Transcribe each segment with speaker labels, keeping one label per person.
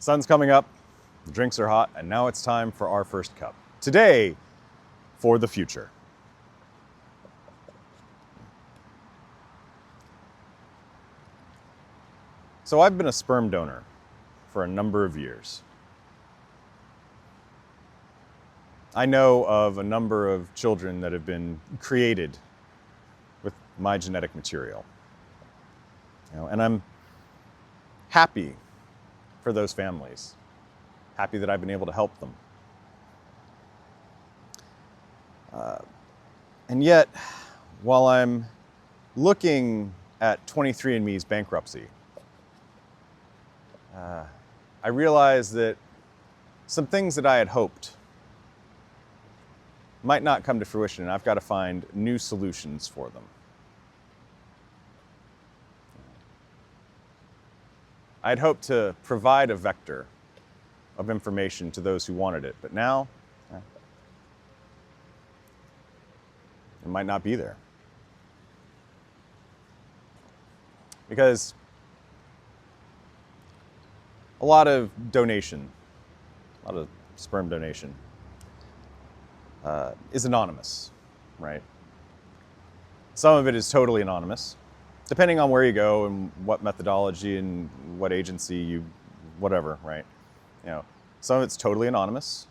Speaker 1: Sun's coming up, the drinks are hot, and now it's time for our first cup. Today, for the future. So I've been a sperm donor for a number of years. I know of a number of children that have been created with my genetic material. And I'm happy for those families, happy that I've been able to help them. And yet, while I'm looking at 23&Me's bankruptcy, I realized that some things that I had hoped might not come to fruition, and I've got to find new solutions for them. I'd hoped to provide a vector of information to those who wanted it, but now it might not be there. Because a lot of sperm donation is anonymous, right? Some of it is totally anonymous, depending on where you go and what methodology and what agency whatever, right? Some of it's totally anonymous.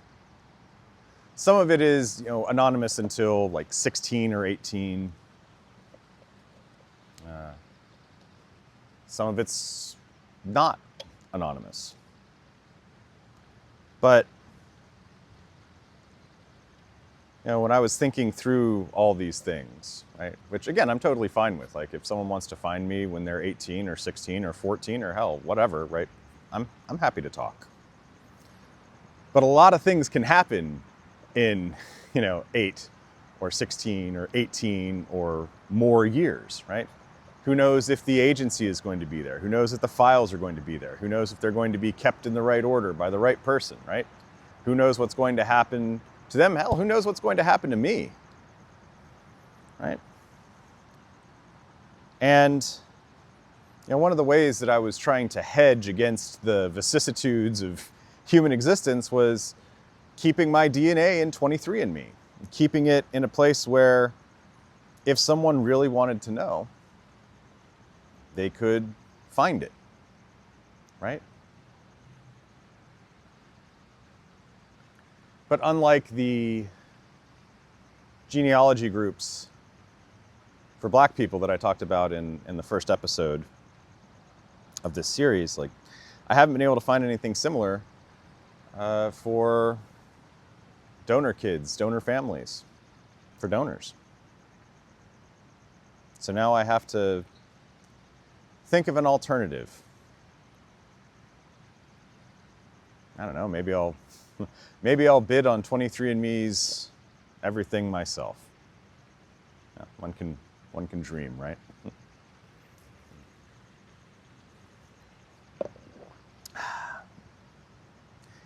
Speaker 1: Some of it is, anonymous until like 16 or 18. Some of it's not anonymous. But, when I was thinking through all these things, right, which again, I'm totally fine with. Like if someone wants to find me when they're 18 or 16 or 14 or hell, whatever, right, I'm happy to talk. But a lot of things can happen in, 8 or 16 or 18 or more years, right? Who knows if the agency is going to be there? Who knows if the files are going to be there? Who knows if they're going to be kept in the right order by the right person, right? Who knows what's going to happen to them? Hell, who knows what's going to happen to me, right? And, one of the ways that I was trying to hedge against the vicissitudes of human existence was keeping my DNA in 23&Me, keeping it in a place where if someone really wanted to know, they could find it, right? But unlike the genealogy groups for Black people that I talked about in the first episode of this series, like I haven't been able to find anything similar for donor kids, donor families, for donors. So now I have to think of an alternative. I don't know, maybe I'll bid on 23&Me's everything myself. Yeah, one can dream, right?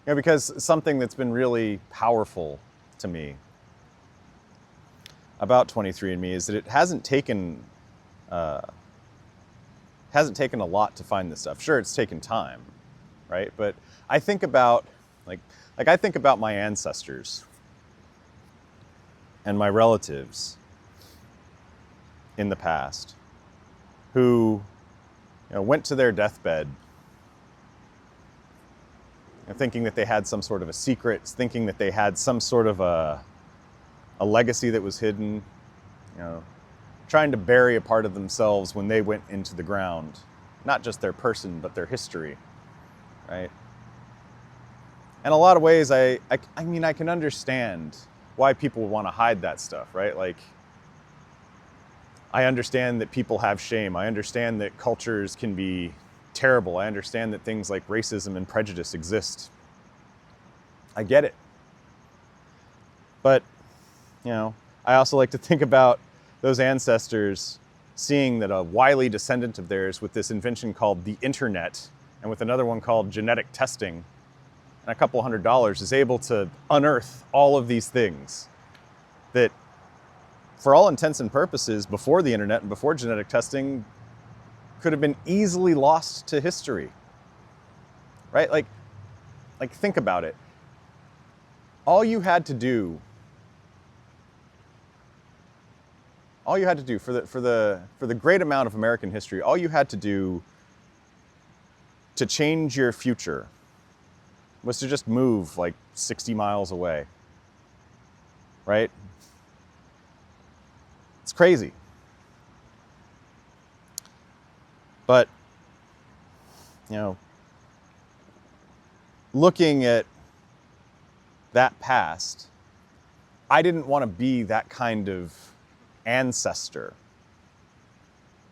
Speaker 1: Because something that's been really powerful to me about 23&Me is that it hasn't taken a lot to find this stuff. Sure, it's taken time, right? But I think about I think about my ancestors and my relatives in the past who went to their deathbed thinking that they had some sort of a secret, thinking that they had some sort of a legacy that was hidden, trying to bury a part of themselves when they went into the ground, not just their person, but their history, right? In a lot of ways, I can understand why people would want to hide that stuff, right? Like, I understand that people have shame. I understand that cultures can be terrible. I understand that things like racism and prejudice exist. I get it. But, I also like to think about those ancestors seeing that a wily descendant of theirs with this invention called the internet and with another one called genetic testing and a couple $100 is able to unearth all of these things that, for all intents and purposes, before the internet and before genetic testing, could have been easily lost to history, right? Like, Like, think about it. All you had to do for the great amount of American history, all you had to do to change your future was to just move like 60 miles away, right? It's crazy. But, you know, looking at that past, I didn't want to be that kind of ancestor.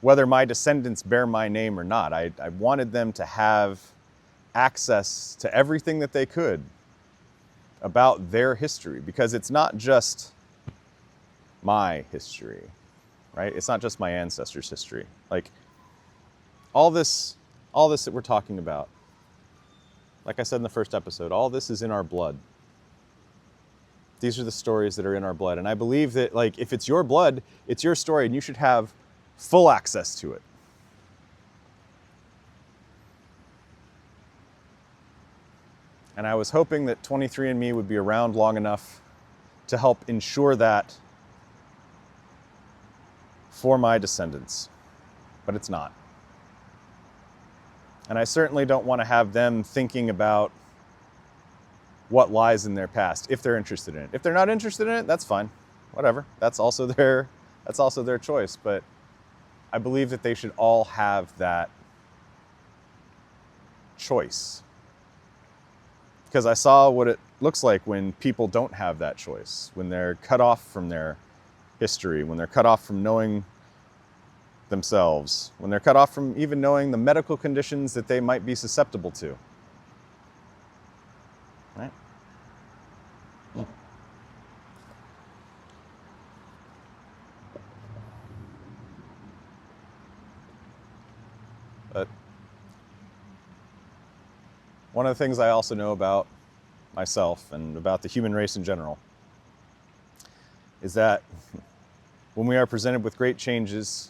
Speaker 1: Whether my descendants bear my name or not, I wanted them to have access to everything that they could about their history, because it's not just my history, right? It's not just my ancestors' history. Like, all this that we're talking about, like I said in the first episode, all this is in our blood. These are the stories that are in our blood. And I believe that, like, if it's your blood, it's your story, and you should have full access to it. And I was hoping that 23&Me would be around long enough to help ensure that for my descendants. But it's not. And I certainly don't want to have them thinking about what lies in their past, if they're interested in it. If they're not interested in it, that's fine. Whatever. That's also their choice. But I believe that they should all have that choice. Because I saw what it looks like when people don't have that choice, when they're cut off from their history, when they're cut off from knowing themselves, when they're cut off from even knowing the medical conditions that they might be susceptible to. Right? But one of the things I also know about myself and about the human race in general is that when we are presented with great changes,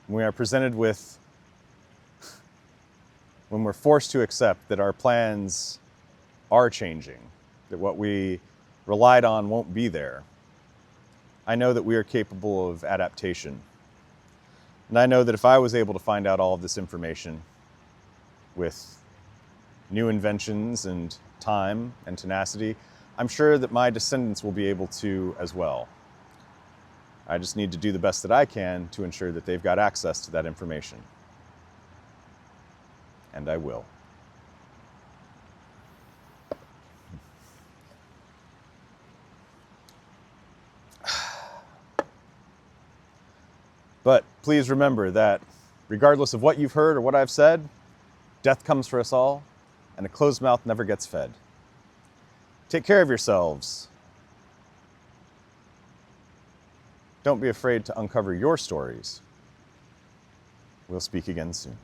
Speaker 1: when we are presented with, when we're forced to accept that our plans are changing, that what we relied on won't be there, I know that we are capable of adaptation. And I know that if I was able to find out all of this information with new inventions and time and tenacity, I'm sure that my descendants will be able to as well. I just need to do the best that I can to ensure that they've got access to that information. And I will. But please remember that regardless of what you've heard or what I've said, death comes for us all, and a closed mouth never gets fed. Take care of yourselves. Don't be afraid to uncover your stories. We'll speak again soon.